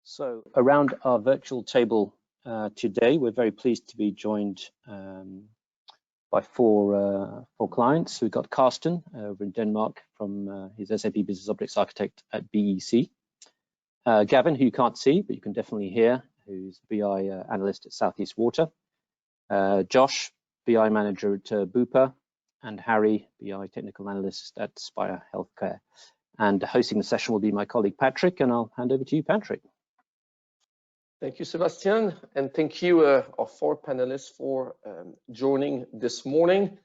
So around our virtual table today, we're very pleased to be joined by four clients. We've got Carsten over in Denmark from his SAP BusinessObjects architect at BEC. Gavin, who you can't see, but you can definitely hear, who's BI analyst at Southeast Water. Josh, BI manager at BUPA, and Harry, BI technical analyst at Spire Healthcare. And hosting the session will be my colleague Patrick, and I'll hand over to you, Patrick. Thank you, Sebastian, and thank you, our four panelists, for joining this morning.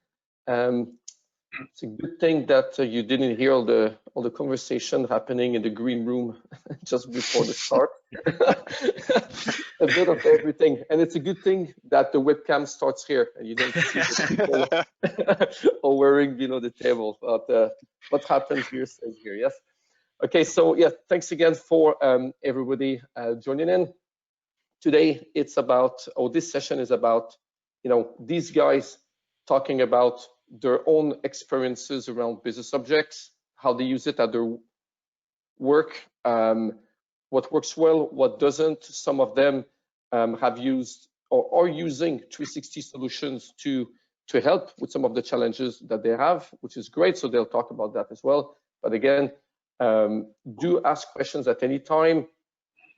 It's a good thing that you didn't hear all the conversation happening in the green room just before the start. A bit of everything, and it's a good thing that the webcam starts here and you don't see the people all wearing below the table. But what happens here stays here. Yes. Okay. So yeah, thanks again for everybody joining in. Today it's about, or this session is about, these guys talking about their own experiences around business objects, how they use it at their work, what works well, what doesn't. Some of them have used or are using 360 solutions to help with some of the challenges that they have, which is great. So they'll talk about that as well. But again, do ask questions at any time.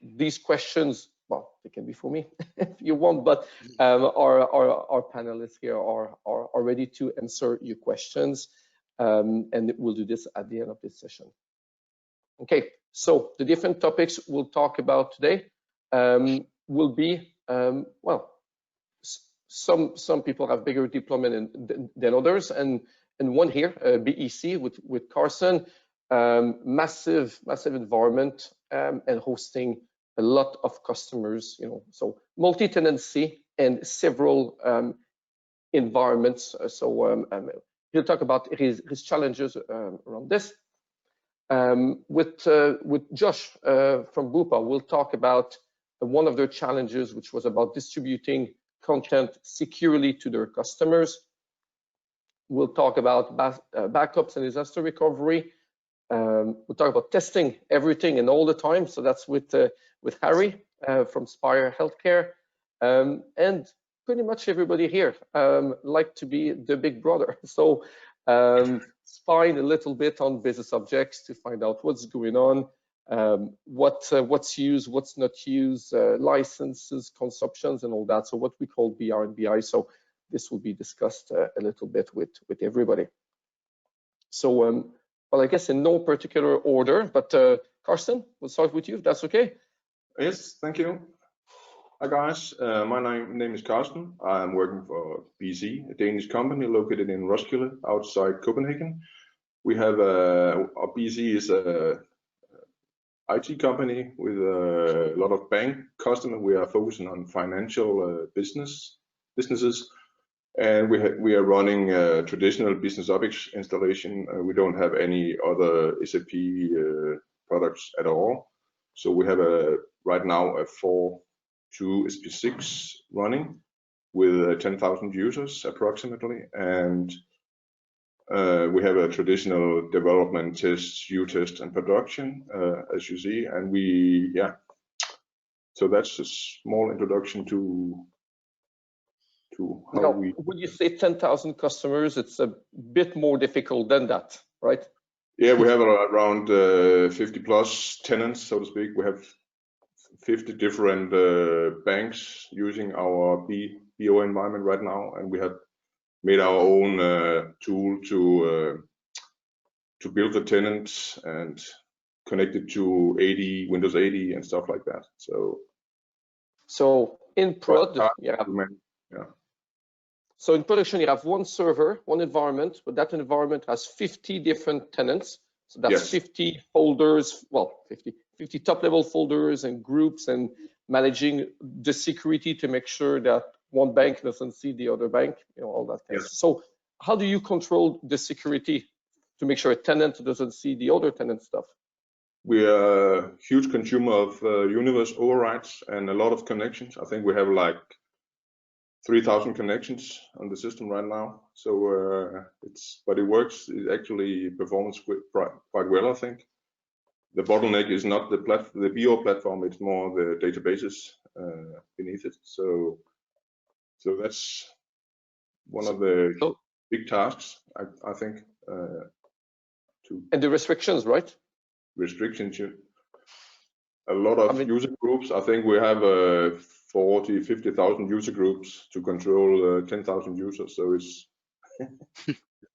These questions, well, they can be for me if you want, but our panelists here are ready to answer your questions, and we'll do this at the end of this session. Okay, so the different topics we'll talk about today will be, well, some people have bigger deployment than others, and one here, BEC with Carsten, massive environment and hosting a lot of customers, so multi-tenancy and several environments. So he'll talk about his challenges around this. With Josh from BUPA, we'll talk about one of their challenges, which was about distributing content securely to their customers. We'll talk about backups and disaster recovery. We'll talk about testing everything and all the time. So that's with Harry from Spire Healthcare, and pretty much everybody here like to be the big brother. So spying a little bit on business objects to find out what's going on, what's used, what's not used, licenses, consumptions, and all that. So what we call BR and BI. So this will be discussed a little bit with everybody. So well, I guess in no particular order, but Carsten, we'll start with you, if that's okay. Yes, thank you. Hi guys, my name is Carsten. I'm working for BC, a Danish company located in Roskilde, outside Copenhagen. We have our BC is a IT company with a lot of bank customers. We are focusing on financial businesses, and we are running traditional business objects installation. We don't have any other SAP products at all. So we have right now a 4.2 SP6 running with 10,000 users approximately, and we have a traditional development, test, U-test, and production, as you see. And so that's a small introduction to how now, when you say 10,000 customers, it's a bit more difficult than that, right? Yeah, we have around 50 plus tenants, so to speak. We have 50 different banks using our BO environment right now, and we have made our own tool to build the tenants and connect it to Windows 80 and stuff like that. So in prod, yeah. So in production, you have one server, one environment, but that environment has 50 different tenants. So that's yes. 50 folders, well, 50 top-level folders and groups, and managing the security to make sure that one bank doesn't see the other bank, all that kind of stuff. So how do you control the security to make sure a tenant doesn't see the other tenant stuff? We are a huge consumer of universe overrides and a lot of connections. I think we have like 3,000 connections on the system right now. So but it works. It actually performs quite well, I think. the bottleneck is not the BO platform; it's more the databases beneath it. So that's one of the big tasks, I think. And the restrictions, right? Restrictions. A lot of user groups. I think we have 40, 50,000 user groups to control 10,000 users. So it's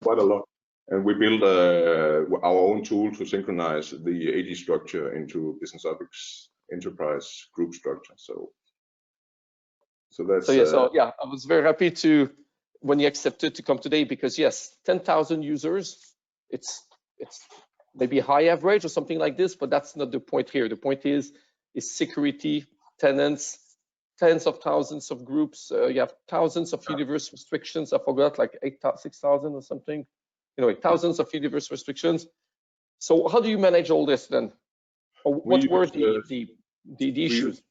quite a lot. And we built our own tool to synchronize the AD structure into BusinessObjects enterprise group structure. So that's. Yeah, I was very happy when you accepted to come today, because yes, 10,000 users, it's maybe high average or something like this, but that's not the point here. The point is security, tenants, tens of thousands of groups. You have thousands of universe restrictions. I forgot, like 6,000 or something. Anyway, thousands of universe restrictions. So how do you manage all this then? Or what were the issues?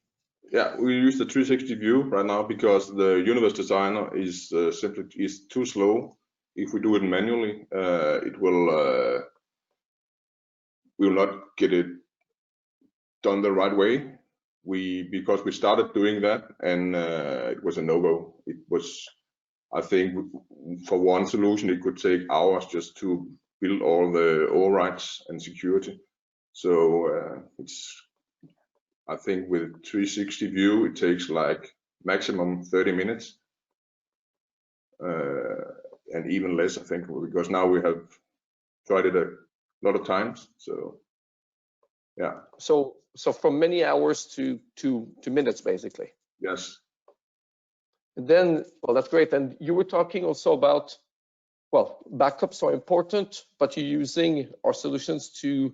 We use the 360 view right now because the universe designer is simply too slow. If we do it manually, it will we will not get it done the right way. Because we started doing that and it was a no-go. It was, I think, for one solution it could take hours just to build all the overrides and security. So I think with 360 view it takes like maximum 30 minutes and even less, I think, because now we have tried it a lot of times. So yeah. So from many hours to minutes, basically. Yes. And then, well, that's great. And you were talking also about, well, backups are important, but you're using our solutions to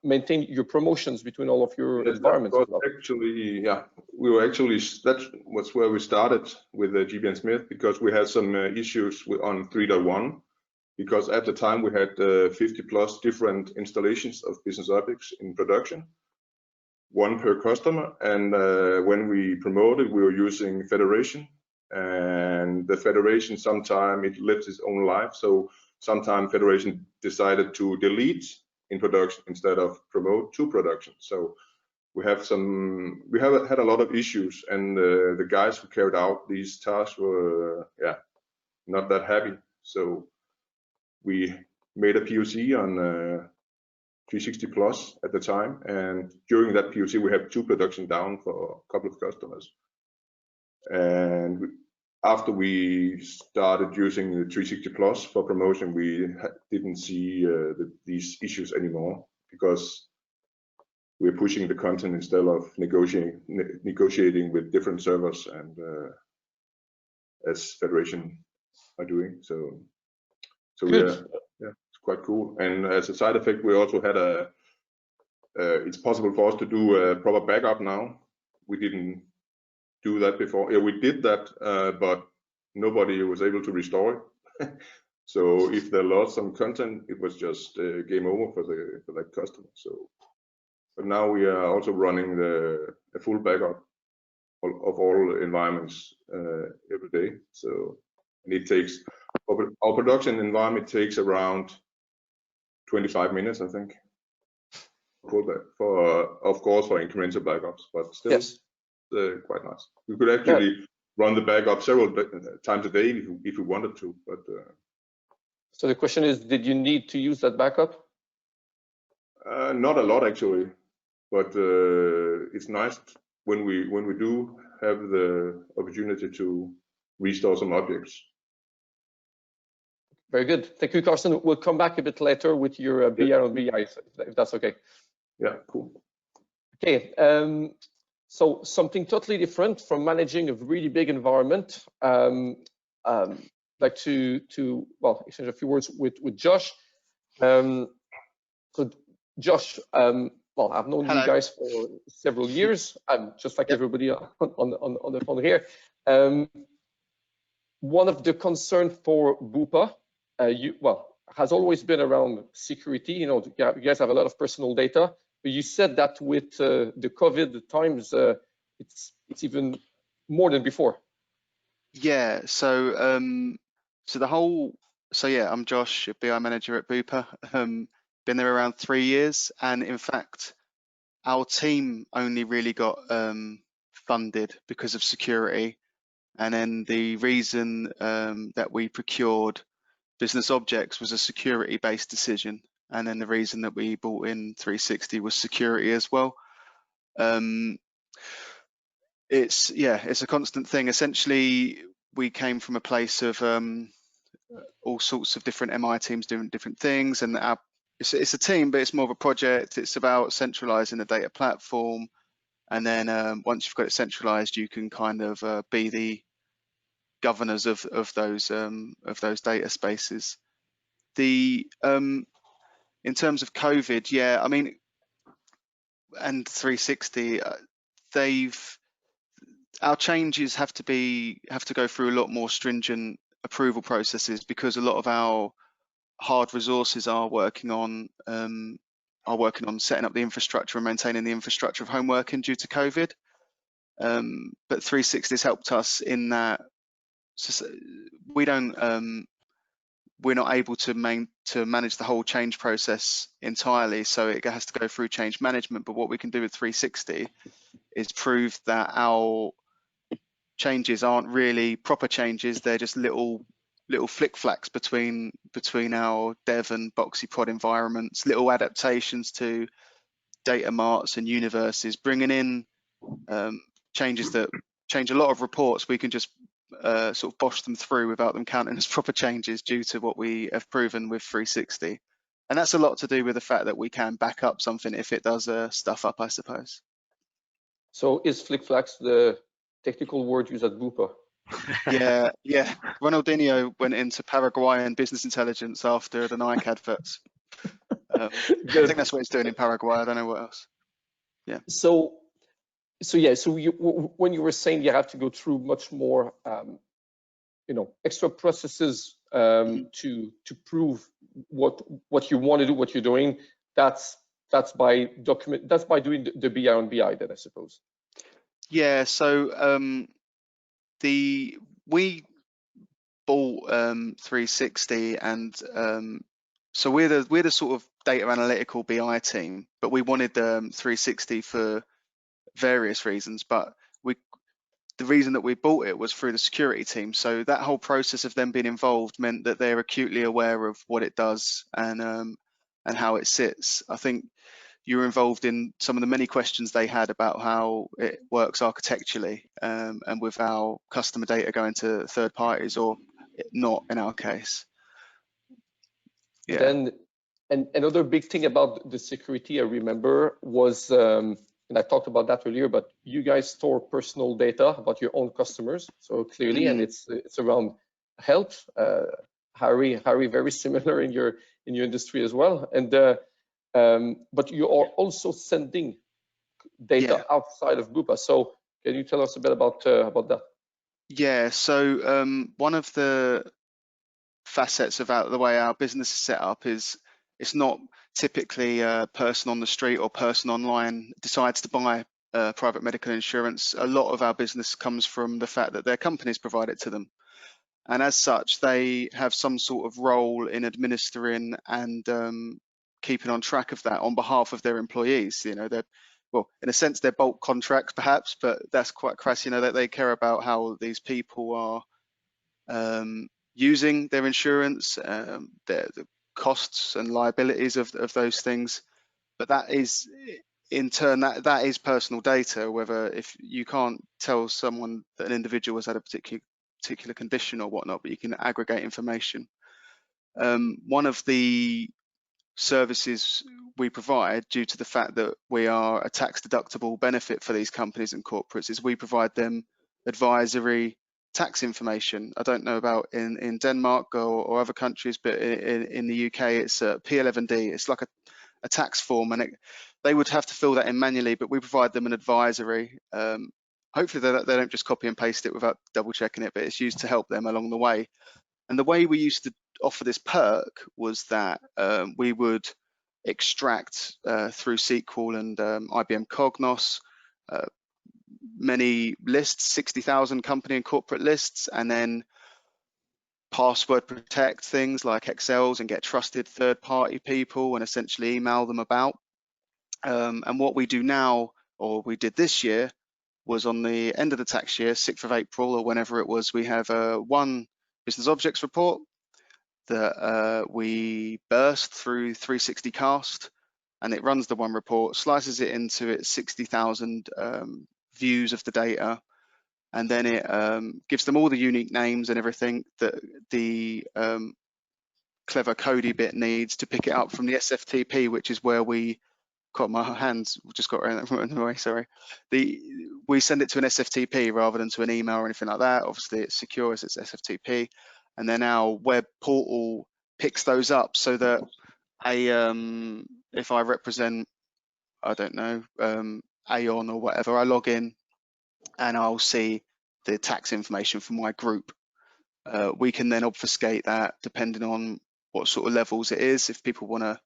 maintain your promotions between all of your environments. Actually, yeah, that was where we started with the GBN Smith, because we had some issues on 3.1. Because at the time we had 50 plus different installations of BusinessObjects in production, one per customer. And when we promoted, we were using Federation, and the Federation sometime it lives its own life. So sometime Federation decided to delete in production instead of promote to production. So we have had a lot of issues, and the guys who carried out these tasks were not that happy. So we made a POC on 360 Plus at the time, and during that POC we had 2 production down for a couple of customers. And after we started using the 360 Plus for promotion, we didn't see these issues anymore, because we're pushing the content instead of negotiating with different servers, and as Federation are doing. So it's quite cool. And as a side effect, we also had it's possible for us to do a proper backup now. We didn't do that before. Yeah, we did that, but nobody was able to restore it. So if they lost some content, it was just game over for that customer. So, but now we are also running a full backup of all environments every day. So, and it takes, our production environment takes around 25 minutes, I think, of course for incremental backups, but still. Yes. Quite nice. We could actually run the backup several times a day if we wanted to, but. So the question is, did you need to use that backup? Not a lot actually, but it's nice when we do have the opportunity to restore some objects. Very good. Thank you, Carsten. We'll come back a bit later with your BR and BI, if that's okay. Yeah, cool. Okay. So something totally different from managing a really big environment. Like to exchange a few words with Josh. So Josh, I've known you guys for several years. Just like everybody on the phone here. One of the concerns for BUPA, has always been around security. You guys have a lot of personal data. But you said that with the COVID times, it's even more than before. Yeah. So I'm Josh, BI manager at BUPA. been there around 3 years, and in fact, our team only really got funded because of security. And then the reason that we procured BusinessObjects was a security-based decision. And then the reason that we bought in 360 was security as well. It's a constant thing. Essentially, we came from a place of all sorts of different MI teams doing different things, and it's a team, but it's more of a project. It's about centralizing the data platform, and then once you've got it centralized, you can kind of be the governors of those data spaces. In terms of COVID, yeah, I mean, and 360, our changes have to go through a lot more stringent approval processes, because a lot of our hard resources are working on setting up the infrastructure and maintaining the infrastructure of home working due to COVID. But 360 has helped us in that we're not able to manage the whole change process entirely, so it has to go through change management. But what we can do with 360 is prove that our changes aren't really proper changes. They're just little flick-flacks between our dev and boxy prod environments, little adaptations to data marts and universes, bringing in changes that change a lot of reports. We can just sort of bosh them through without them counting as proper changes, due to what we have proven with 360. And that's a lot to do with the fact that we can back up something if it does stuff up, I suppose. So is flick-flacks the technical word used at BUPA? Yeah. Ronaldinho went into Paraguayan business intelligence after the Nike adverts. I think that's what he's doing in Paraguay. I don't know what else. Yeah. So when you were saying you have to go through much more, extra processes to prove what you want to do, what you're doing, that's by doing the BI on BI, then, I suppose. Yeah. So we bought 360, and so we're the sort of data analytical BI team, but we wanted 360 for various reasons. But the reason that we bought it was through the security team. So that whole process of them being involved meant that they're acutely aware of what it does and how it sits. I think you were involved in some of the many questions they had about how it works architecturally, and with our customer data going to third parties, or not in our case. Yeah. Then, and another big thing about the security, I remember, was, and I talked about that earlier, but you guys store personal data about your own customers, so clearly, and it's around health. Harry, very similar in your industry as well, and but you are also sending data outside of BUPA. So can you tell us a bit about that? Yeah. So one of the facets of the way our business is set up is it's not typically a person on the street or person online decides to buy private medical insurance. A lot of our business comes from the fact that their companies provide it to them, and as such they have some sort of role in administering and keeping on track of that on behalf of their employees. They're, well, in a sense they're bulk contracts perhaps, but that's quite crass. That they care about how these people are using their insurance, the costs and liabilities of those things. But that is, in turn, that is personal data. Whether, if you can't tell someone that an individual has had a particular condition or whatnot, but you can aggregate information. One of the services we provide, due to the fact that we are a tax deductible benefit for these companies and corporates, is we provide them advisory tax information. I don't know about in Denmark or other countries, but in the UK it's P11D. It's like a tax form, and they would have to fill that in manually, but we provide them an advisory. Hopefully they don't just copy and paste it without double checking it, but it's used to help them along the way. And the way we used to offer this perk was that we would extract through SQL and IBM Cognos many lists, 60,000 company and corporate lists, and then password protect things like Excels and get trusted third-party people and essentially email them about. And what we do now, or we did this year, was on the end of the tax year, 6th of April or whenever it was, we have one business objects report that we burst through 360 cast, and it runs the one report, slices it into its 60,000 views of the data, and then it gives them all the unique names and everything that the clever Cody bit needs to pick it up from the SFTP, which is where we got my hands just got around the way. Sorry, we send it to an SFTP rather than to an email or anything like that. Obviously, it's secure as it's SFTP, and then our web portal picks those up so that if I represent, I don't know, Aon or whatever, I log in and I'll see the tax information for my group. We can then obfuscate that depending on what sort of levels it is. If people want to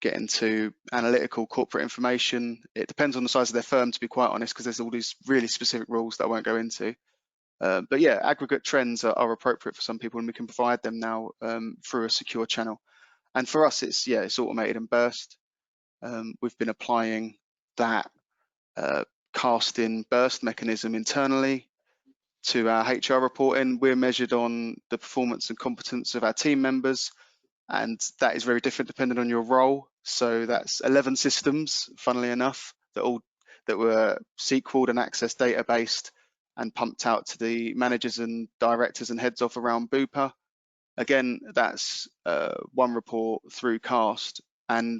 get into analytical corporate information, it depends on the size of their firm, to be quite honest, because there's all these really specific rules that I won't go into. But yeah, aggregate trends are appropriate for some people, and we can provide them now through a secure channel. And for us, it's automated and burst. We've been applying that casting burst mechanism internally to our HR reporting. We're measured on the performance and competence of our team members, and that is very different depending on your role. So that's 11 systems, funnily enough, that were SQL'd and Access data based and pumped out to the managers and directors and heads off around BUPA. Again, that's one report through cast, and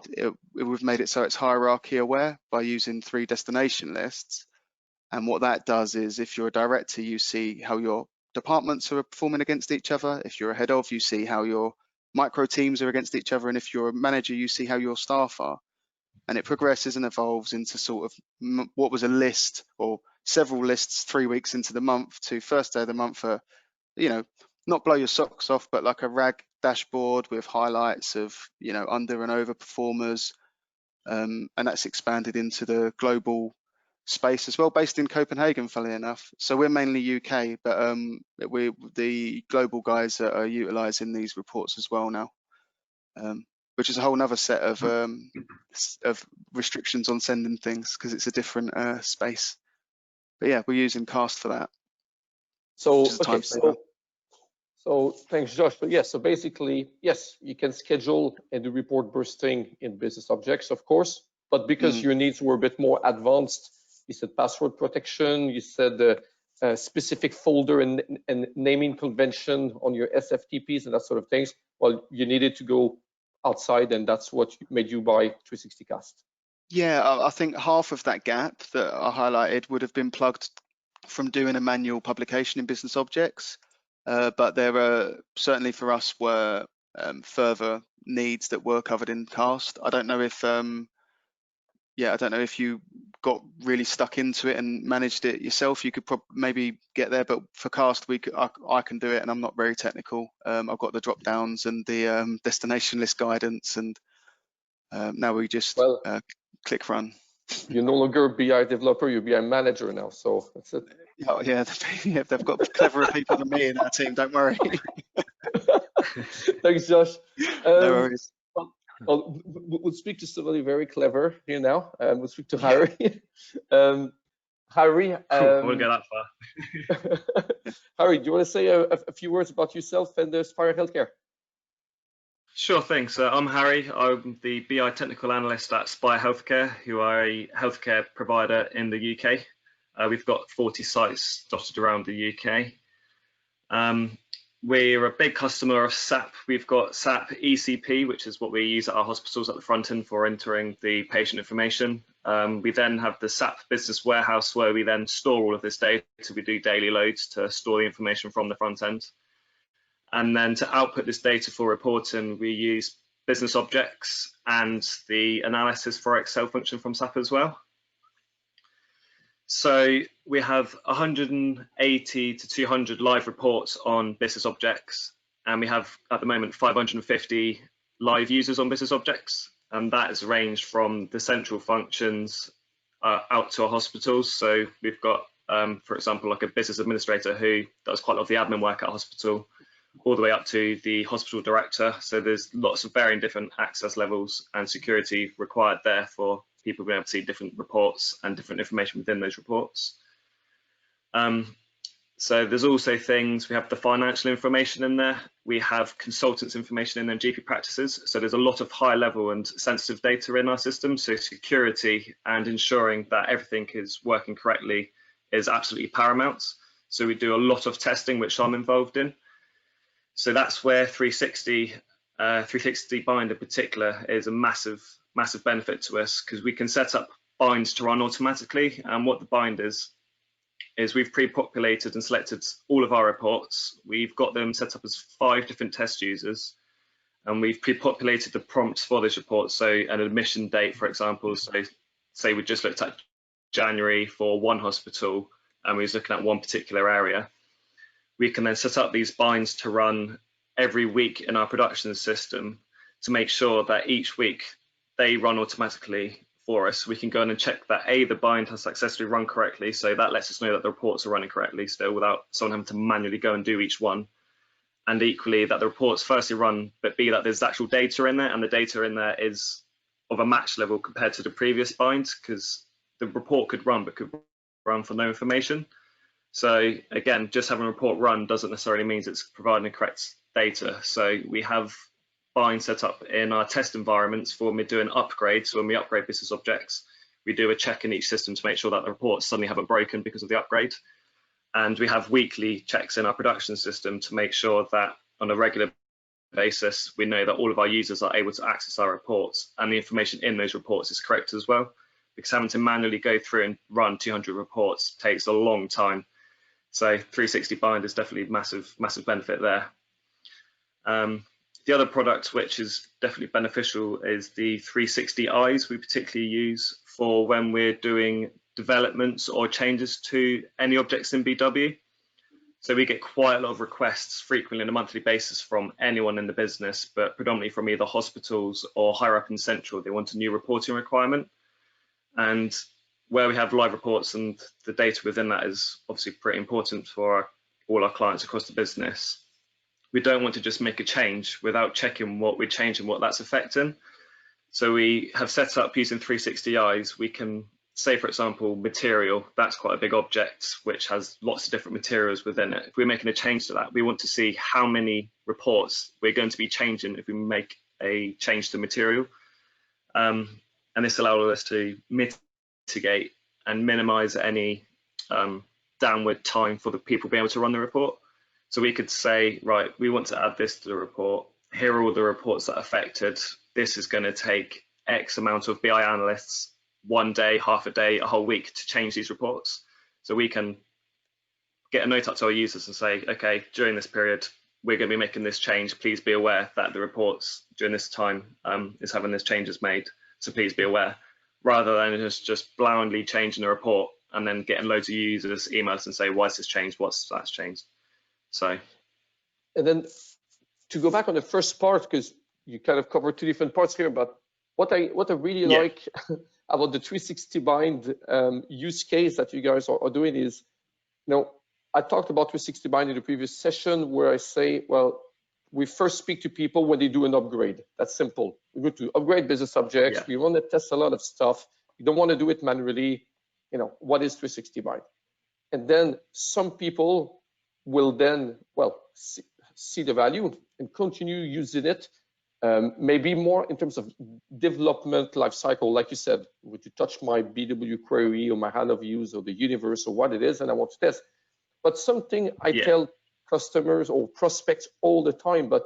we've made it so it's hierarchy aware by using 3 destination lists. And what that does is, if you're a director, you see how your departments are performing against each other. If you're a head of, you see how your micro teams are against each other. And if you're a manager, you see how your staff are. And it progresses and evolves into sort of what was a list or several lists 3 weeks into the month to first day of the month for, not blow your socks off, but like a RAG dashboard with highlights of, under and over performers. And that's expanded into the global space as well, based in Copenhagen, funnily enough. So we're mainly UK, but the global guys are utilising these reports as well now, which is a whole nother set of restrictions on sending things because it's a different space. But yeah, we're using Cast for that. So okay, so thanks, Josh. But yes, so basically, yes, you can schedule and do report bursting in business objects, of course, but because your needs were a bit more advanced, you said password protection, you said the specific folder and naming convention on your SFTPs and that sort of things. Well, you needed to go outside, and that's what made you buy 360 Cast. Yeah, I think half of that gap that I highlighted would have been plugged from doing a manual publication in business objects. But there are certainly for us were further needs that were covered in Cast. I don't know if you got really stuck into it and managed it yourself. You could maybe get there, but for Cast, I can do it, and I'm not very technical. I've got the drop downs and the destination list guidance, and now we just click run. You're no longer a BI developer, you're a BI manager now, so that's it. Oh, yeah, they've got cleverer people than me in our team, don't worry. Thanks, Josh. No worries. We'll speak to somebody very clever here now. We'll speak to Harry. Harry, I won't go that far. Harry, do you want to say a few words about yourself and the Spire Healthcare? Sure thing. So I'm Harry. I'm the BI technical analyst at Spire Healthcare, who are a healthcare provider in the UK. We've got 40 sites dotted around the UK. We're a big customer of SAP. We've got SAP ECP, which is what we use at our hospitals at the front end for entering the patient information. We then have the SAP Business Warehouse, where we then store all of this data. We do daily loads to store the information from the front end. And then to output this data for reporting, we use business objects and the analysis for Excel function from SAP as well. So we have 180 to 200 live reports on business objects, and we have at the moment 550 live users on business objects, and that has ranged from the central functions out to our hospitals. So we've got, for example, like a business administrator who does quite a lot of the admin work at a hospital, all the way up to the hospital director. So there's lots of varying different access levels and security required there for people being able to see different reports and different information within those reports. So there's also things, we have the financial information in there, we have consultants information in their GP practices. So there's a lot of high level and sensitive data in our system. So security and ensuring that everything is working correctly is absolutely paramount. So we do a lot of testing, which I'm involved in. So that's where 360 bind in particular is a massive benefit to us, because we can set up binds to run automatically. And what the bind is we've pre-populated and selected all of our reports. We've got them set up as 5 different test users, and we've pre-populated the prompts for those reports. So an admission date, for example, so say we just looked at January for one hospital and we was looking at one particular area. We can then set up these binds to run every week in our production system to make sure that each week they run automatically for us. We can go in and check that the bind has successfully run correctly, so that lets us know that the reports are running correctly still without someone having to manually go and do each one. And equally that the reports firstly run, but B, that there's actual data in there, and the data in there is of a match level compared to the previous binds, because the report could run but could run for no information. So again, just having a report run doesn't necessarily mean it's providing the correct data. So we have binds set up in our test environments for when we're doing upgrades. So when we upgrade business objects, we do a check in each system to make sure that the reports suddenly haven't broken because of the upgrade. And we have weekly checks in our production system to make sure that on a regular basis, we know that all of our users are able to access our reports and the information in those reports is correct as well. Because having to manually go through and run 200 reports takes a long time. So 360 bind is definitely massive benefit there. The other product which is definitely beneficial is the 360 eyes we particularly use for when we're doing developments or changes to any objects in BW. So we get quite a lot of requests frequently on a monthly basis from anyone in the business, but predominantly from either hospitals or higher up in central. They want a new reporting requirement. And where we have live reports and the data within that is obviously pretty important for all our clients across the business. We don't want to just make a change without checking what we're changing, what that's affecting. So we have set up using 360 eyes. We can say, for example, material, that's quite a big object, which has lots of different materials within it. If we're making a change to that, we want to see how many reports we're going to be changing if we make a change to material. And this allows us to mitigate and minimize any downward time for the people being able to run the report. So we could say, right, we want to add this to the report. Here are all the reports that are affected. This is going to take X amount of BI analysts, 1 day, half a day, a whole week to change these reports. So we can get a note up to our users and say, okay, during this period, we're going to be making this change. Please be aware that the reports during this time is having this changes made. So please be aware, rather than just blindly changing the report and then getting loads of users emails and say, why is this changed? What's that's changed? So, and then to go back on the first part, because you kind of covered 2 different parts here, but what I really like about the 360 bind use case that you guys are doing is, I talked about 360 bind in the previous session where I say, well, we first speak to people when they do an upgrade. That's simple. We go to upgrade business objects. We want to test a lot of stuff. You don't want to do it manually. What is 360 bind? And then some people will then, see the value and continue using it. Maybe more in terms of development life cycle, like you said, would you touch my BW query or my HANA views or the universe or what it is, and I want to test. But something I tell customers or prospects all the time, but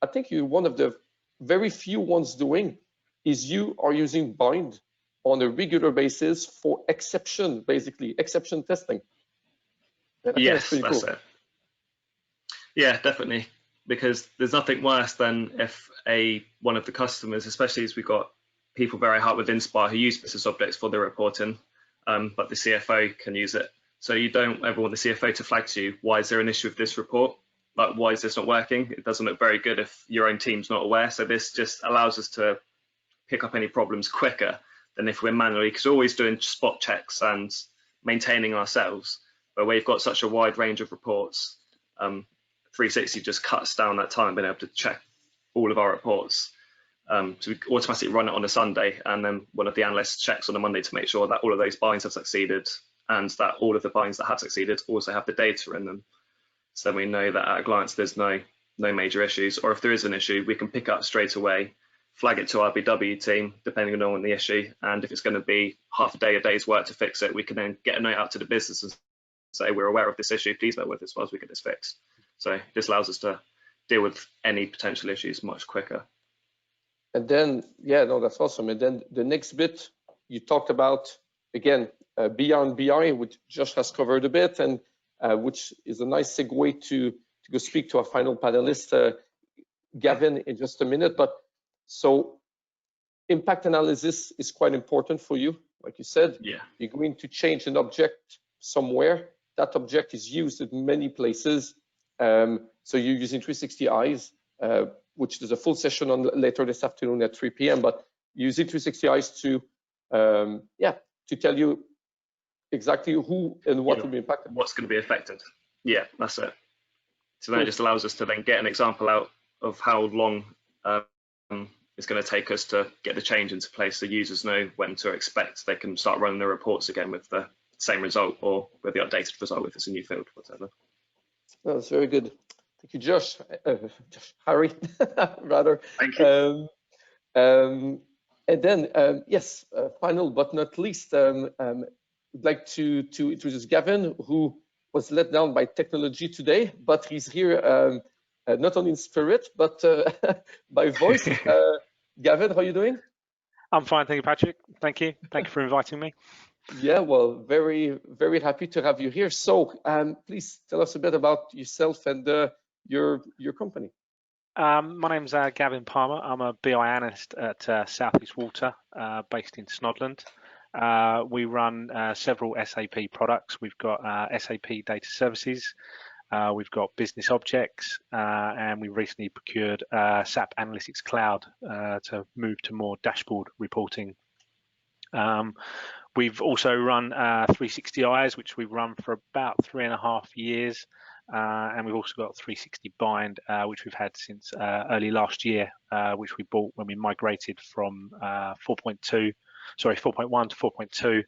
I think you're one of the very few ones doing, is you are using bind on a regular basis for exception testing. Yes, that's cool. it. Yeah, definitely. Because there's nothing worse than if one of the customers, especially as we've got people very hard within Spire who use business objects for their reporting, but the CFO can use it. So you don't ever want the CFO to flag to you, why is there an issue with this report? Like, why is this not working? It doesn't look very good if your own team's not aware. So this just allows us to pick up any problems quicker than if we're manually, because we're always doing spot checks and maintaining ourselves. But we've got such a wide range of reports. 360 just cuts down that time being able to check all of our reports. So we automatically run it on a Sunday, and then one of the analysts checks on a Monday to make sure that all of those binds have succeeded, and that all of the binds that have succeeded also have the data in them. So we know that at a glance there's no major issues, or if there is an issue, we can pick up straight away, flag it to our BW team, depending on the issue, and if it's going to be half a day, a day's work to fix it, we can then get a note out to the business and say, we're aware of this issue, please bear with us whilst we get this fixed. So this allows us to deal with any potential issues much quicker. And then, yeah, no, that's awesome. And then the next bit you talked about, again, beyond BI, which Josh has covered a bit, and which is a nice segue to go speak to our final panelist, Gavin, in just a minute. But so impact analysis is quite important for you. Like you said, yeah, you're going to change an object somewhere. That object is used in many places. So you're using 360 eyes, which there's a full session on later this afternoon at 3 p.m. But using 360 eyes to, to tell you exactly who and what will be impacted. What's going to be affected. Yeah, that's it. So that just allows us to then get an example out of how long it's going to take us to get the change into place, so users know when to expect. They can start running the reports again with the same result, or with the updated result if it's a new field, whatever. That's very good. Thank you, Josh. Harry, rather. Thank you. And then, yes, final but not least, I'd like to introduce Gavin, who was let down by technology today, but he's here not only in spirit, but by voice. Gavin, how are you doing? I'm fine, thank you, Patrick. Thank you. Thank you for inviting me. Yeah, well, very, very happy to have you here. So please tell us a bit about yourself and your company. My name's Gavin Palmer. I'm a BI analyst at Southeast Water, based in Snodland. We run several SAP products. We've got SAP Data Services, we've got BusinessObjects, and we recently procured SAP Analytics Cloud to move to more dashboard reporting. We've also run 360 Eyes, which we've run for about 3.5 years. And we've also got 360 Bind, which we've had since early last year, which we bought when we migrated from 4.1 to 4.2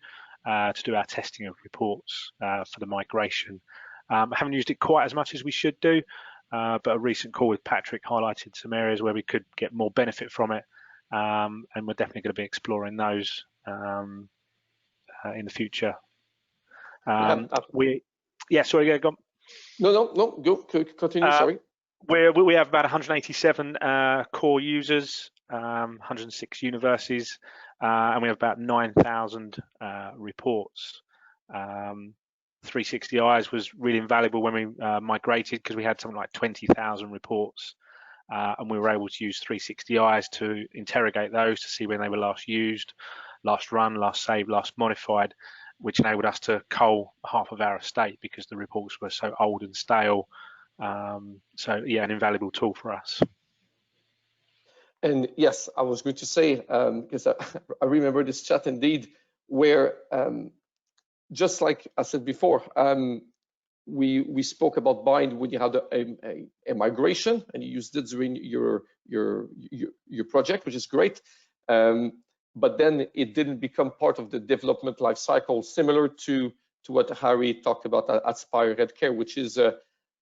to do our testing of reports for the migration. I haven't used it quite as much as we should do, but a recent call with Patrick highlighted some areas where we could get more benefit from it, and we're definitely going to be exploring those in the future. Sorry, go on. No, go continue. Sorry. We have about 187 core users, 106 universes, and we have about 9,000 reports. 360 Eyes was really invaluable when we migrated, because we had something like 20,000 reports, and we were able to use 360 Eyes to interrogate those to see when they were last used, last run, last saved, last modified, which enabled us to cull half of our estate because the reports were so old and stale. So yeah, an invaluable tool for us. And yes, I was going to say, because I remember this chat indeed, where just like I said before, we spoke about Bind when you had a migration and you used it during your project, which is great. But then it didn't become part of the development life cycle, similar to what Harry talked about at Spire Healthcare, which is,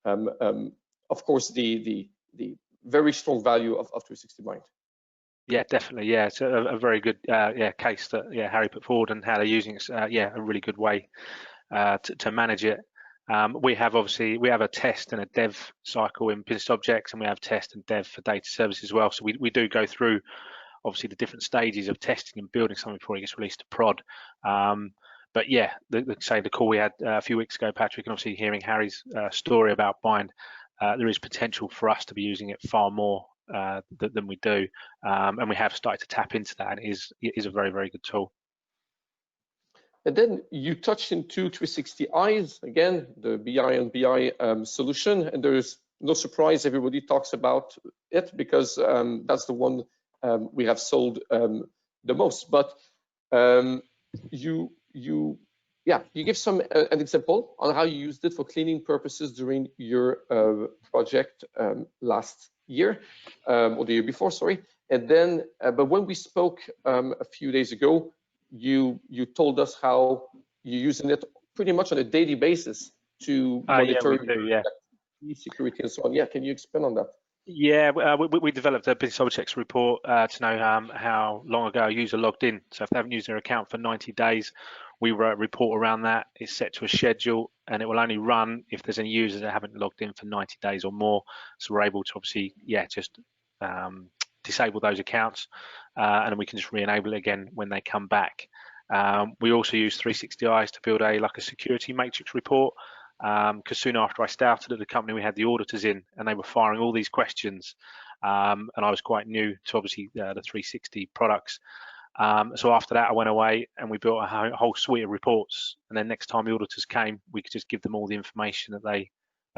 of course, the very strong value of 360 Bind. Yeah, definitely. Yeah, it's a very good case that Harry put forward, and how they're using it. A really good way to manage it. We have a test and a dev cycle in BusinessObjects, and we have test and dev for data services as well. So we do go through obviously the different stages of testing and building something before it gets released to prod. But yeah, the call we had a few weeks ago, Patrick, and obviously hearing Harry's story about Bind, there is potential for us to be using it far more than we do, and we have started to tap into that, and it is a very, very good tool. And then you touched into 360 Eyes, again, the BI and BI solution, and there's no surprise everybody talks about it, because that's the one we have sold the most. But you yeah, you give an example on how you used it for cleaning purposes during your project last year, or the year before, sorry. And then, but when we spoke a few days ago, you told us how you're using it pretty much on a daily basis to monitor security and so on. Yeah, can you expand on that? Yeah, we developed a BusinessObjects report to know how long ago a user logged in. So if they haven't used their account for 90 days, we write a report around that. It's set to a schedule, and it will only run if there's any users that haven't logged in for 90 days or more. So we're able to obviously, just disable those accounts, and then we can just re-enable it again when they come back. We also use 360 Eyes to build a security matrix report. Because soon after I started at the company, we had the auditors in, and they were firing all these questions, and I was quite new to obviously the 360 products. So after that, I went away and we built a whole suite of reports. And then next time the auditors came, we could just give them all the information that they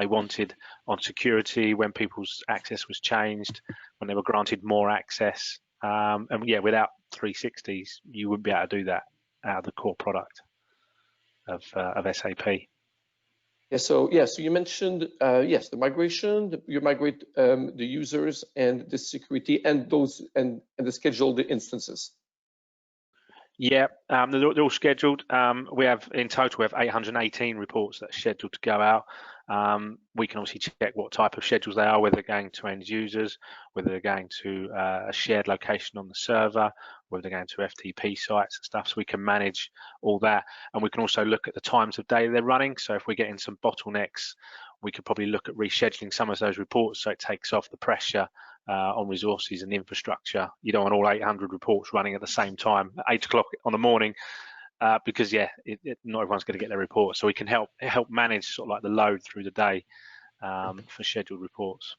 wanted on security, when people's access was changed, when they were granted more access. And yeah, without 360s, you wouldn't be able to do that out of the core product of SAP. Yeah, so you mentioned the migration. You migrate the users and the security and those and the scheduled instances. Yeah, they're all scheduled. We have in total we have 818 reports that are scheduled to go out. We can obviously check what type of schedules they are, whether they're going to end users, whether they're going to a shared location on the server, whether they're going to FTP sites and stuff. So we can manage all that, and we can also look at the times of day they're running. So if we're getting some bottlenecks, we could probably look at rescheduling some of those reports so it takes off the pressure on resources and infrastructure. You don't want all 800 reports running at the same time at 8 o'clock on the morning, because not everyone's going to get their report. So we can help manage sort of like the load through the day for scheduled reports.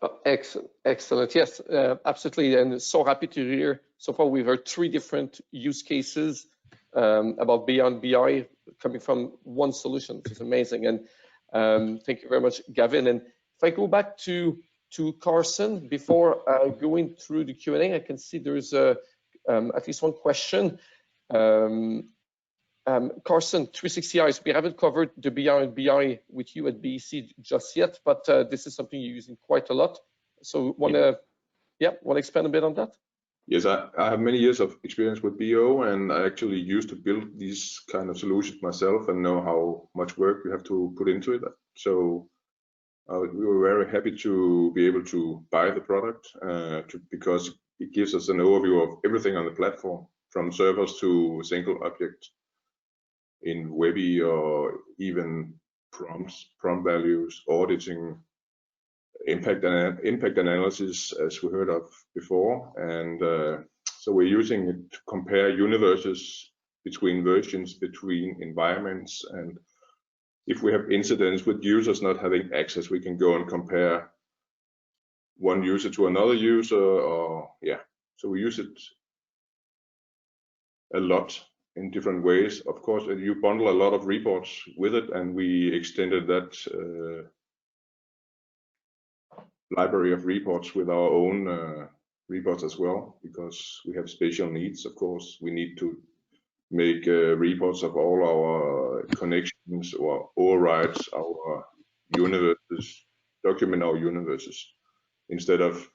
Oh, excellent. Yes, absolutely. And so happy to hear. So far, we've heard 3 different use cases about Beyond BI coming from one solution, which is amazing. And thank you very much, Gavin. And if I go back to Carson before going through the Q&A, I can see there's at least one question. Carson, 360 Eyes, we haven't covered the Beyond BI with you at BEC just yet, but this is something you're using quite a lot. So want to expand a bit on that? Yes, I have many years of experience with BO, and I actually used to build these kind of solutions myself and know how much work we have to put into it. So we were very happy to be able to buy the product because it gives us an overview of everything on the platform, from servers to single objects in Webby, or even prompts, prompt values, auditing, impact analysis, as we heard of before. And so we're using it to compare universes between versions, between environments, and if we have incidents with users not having access, we can go and compare one user to another user, or so we use it a lot in different ways. Of course, you bundle a lot of reports with it, and we extended that library of reports with our own reports as well, because we have special needs. Of course, we need to make reports of all our connections or overrides our universes, document our universes, instead of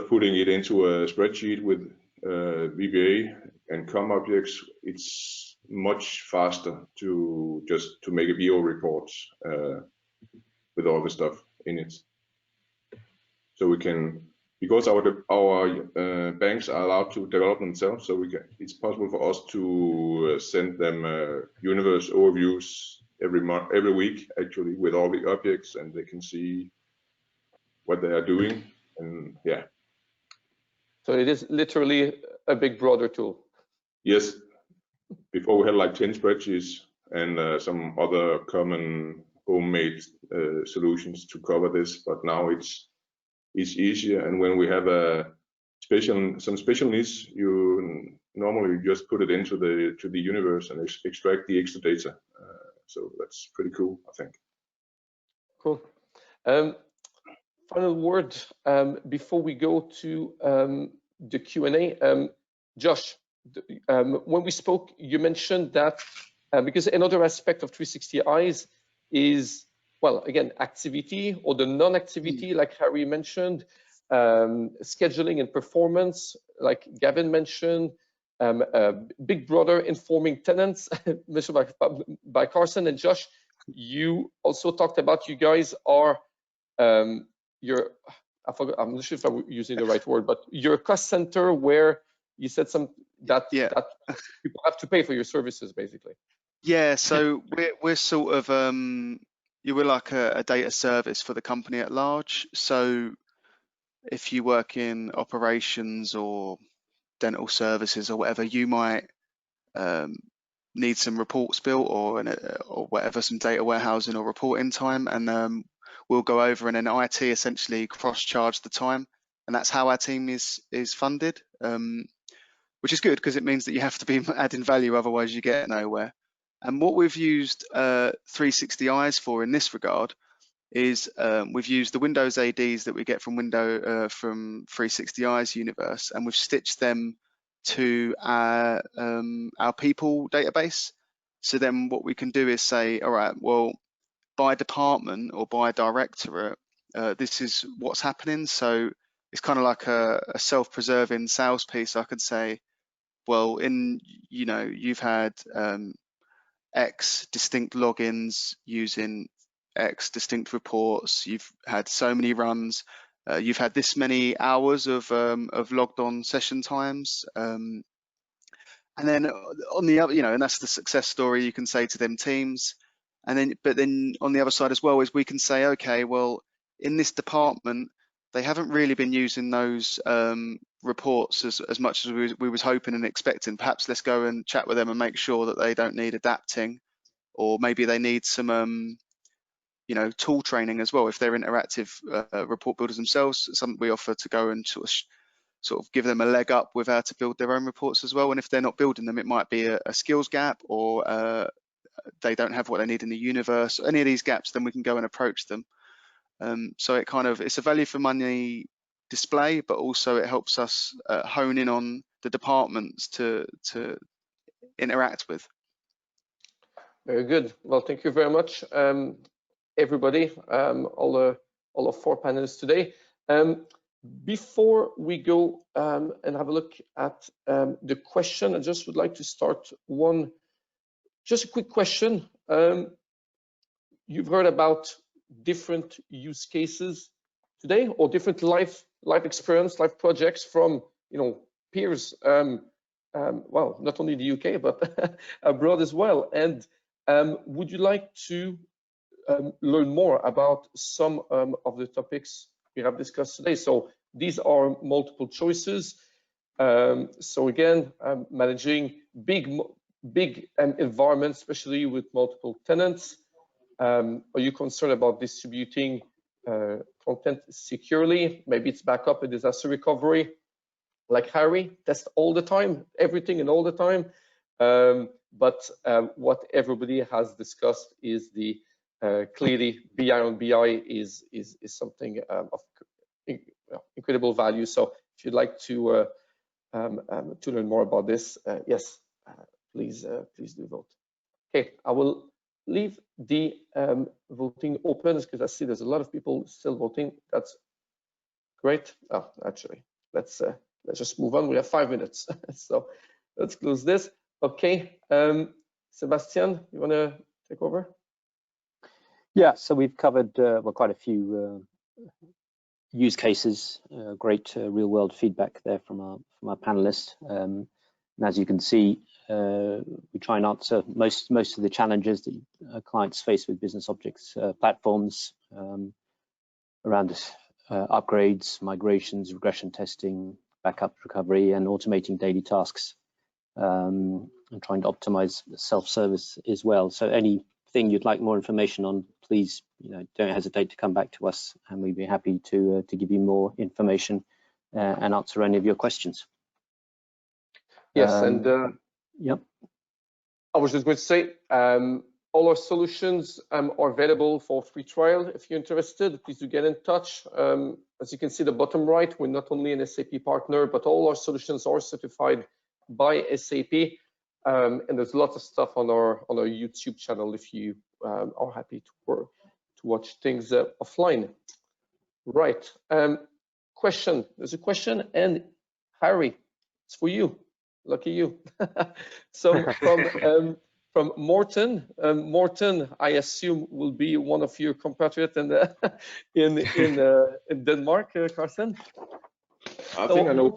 putting it into a spreadsheet with VBA and COM objects. It's much faster to make a VO report with all the stuff in it. So we can, because our banks are allowed to develop themselves, so it's possible for us to send them universe overviews every week, actually, with all the objects, and they can see what they are doing. And so it is literally a big brother tool. Yes. Before we had like 10 spreadsheets and some other common homemade solutions to cover this, but now it's easier. And when we have some special needs, you normally just put it into the universe and extract the extra data. So that's pretty cool, I think. Cool. Final word before we go to the Q&A. Josh, when we spoke, you mentioned that because another aspect of 360 Eyes is, well, again, activity or the non-activity, like Harry mentioned, scheduling and performance, like Gavin mentioned, Big Brother informing tenants, mentioned by Carson, and Josh. You also talked about you guys are I'm not sure if I'm using the right word, but you're a cost center where you said that people have to pay for your services, basically. Yeah, so we're sort of we're like a data service for the company at large. So if you work in operations or dental services or whatever, you might need some reports built or whatever, some data warehousing or reporting time, and we'll go over, and then IT essentially cross-charge the time, and that's how our team is funded, which is good because it means that you have to be adding value, otherwise you get nowhere. And what we've used 360 Eyes for in this regard is we've used the Windows ADs that we get from from 360 Eyes universe, and we've stitched them to our people database. So then what we can do is say, all right, well, by department or by directorate, this is what's happening. So it's kind of like a self-preserving sales piece. I could say, well, you've had X distinct logins using X distinct reports, you've had so many runs, you've had this many hours of logged on session times, and then on the other, and that's the success story you can say to them teams. And but then on the other side as well is we can say, okay, well, in this department they haven't really been using those reports as much as we was hoping and expecting. Perhaps let's go and chat with them and make sure that they don't need adapting, or maybe they need some tool training as well. If they're interactive report builders themselves, something we offer to go and sort of give them a leg up with how to build their own reports as well. And if they're not building them, it might be a skills gap, or they don't have what they need in the universe, any of these gaps, then we can go and approach them. So it's a value for money display, but also it helps us hone in on the departments to interact with. Very good. Well, thank you very much, everybody, all of 4 panelists today. Before we go and have a look at the question, I just would like to start just a quick question. You've heard about different use cases today, or different life experience, life projects from peers. Well, not only the UK but abroad as well. And would you like to learn more about some of the topics we have discussed today? So these are multiple choices. So again, managing big environments, especially with multiple tenants. Are you concerned about distributing content securely? Maybe it's backup and disaster recovery. Like Harry, test all the time, everything and all the time. But what everybody has discussed is the clearly BI on BI is something of incredible value. So if you'd like to learn more about this, yes, please do vote. Okay, I will leave the voting open because I see there's a lot of people still voting. That's great. Oh, actually, let's just move on. We have 5 minutes, so let's close this. Okay, Sebastian, you want to take over? Yeah, so we've covered quite a few use cases. Great real-world feedback there from our panelists. And as you can see, we try and answer most of the challenges that clients face with BusinessObjects platforms around upgrades, migrations, regression testing, backup recovery, and automating daily tasks, and trying to optimize self-service as well. So anything you'd like more information on, please don't hesitate to come back to us, and we'd be happy to give you more information and answer any of your questions. Yes, and yep. I was just going to say, all our solutions are available for free trial. If you're interested, please do get in touch. As you can see, the bottom right, we're not only an SAP partner, but all our solutions are certified by SAP. And there's lots of stuff on our YouTube channel if you are happy to watch things offline. Right. Question. There's a question, and Harry, it's for you. Lucky you. So from Morten. Morten, I assume, will be one of your compatriots in Denmark, Carsten. I think I know.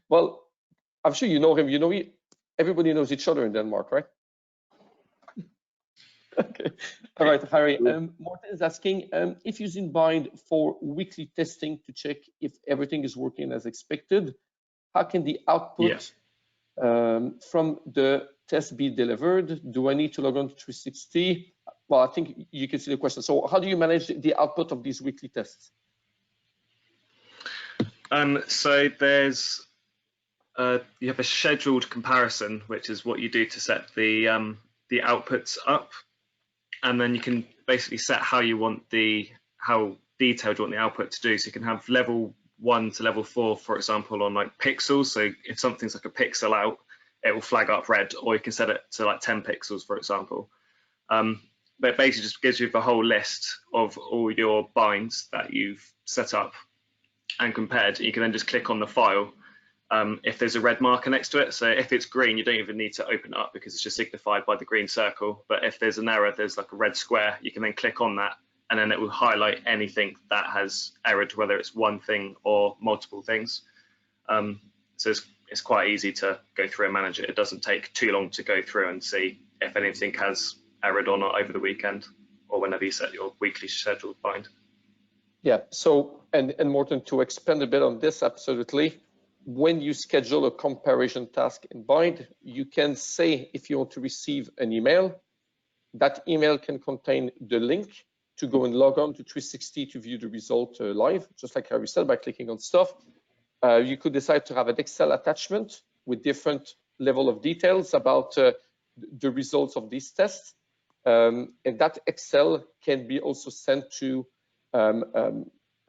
Well, I'm sure you know him. You know, everybody knows each other in Denmark, right? Okay. All right, Harry. Morten is asking if using Bind for weekly testing to check if everything is working as expected, how can the output from the test be delivered? Do I need to log on to 360? Well, I think you can see the question. So how do you manage the output of these weekly tests? So there's you have a scheduled comparison, which is what you do to set the outputs up, and then you can basically set how you want how detailed you want the output to do. So you can have level 1 to level 4, for example, on like pixels. So if something's like a pixel out, it will flag up red, or you can set it to like 10 pixels, for example. But it basically just gives you the whole list of all your binds that you've set up and compared. You can then just click on the file if there's a red marker next to it. So if it's green, you don't even need to open it up because it's just signified by the green circle. But if there's an error, there's like a red square, you can then click on that, and then it will highlight anything that has errored, whether it's one thing or multiple things. So it's quite easy to go through and manage it. It doesn't take too long to go through and see if anything has errored or not over the weekend or whenever you set your weekly scheduled bind. Yeah, so, and Morten, to expand a bit on this, absolutely. When you schedule a comparison task in Bind, you can say if you want to receive an email, that email can contain the link to go and log on to 360 to view the result live, just like Harry said, by clicking on stuff. You could decide to have an Excel attachment with different level of details about the results of these tests. And that Excel can be also sent to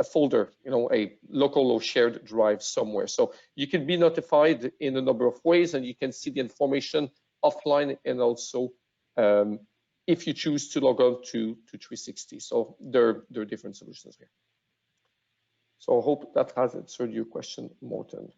a folder, a local or shared drive somewhere. So you can be notified in a number of ways, and you can see the information offline, and also if you choose to log on to 360. So there are different solutions here. So I hope that has answered your question, Morten.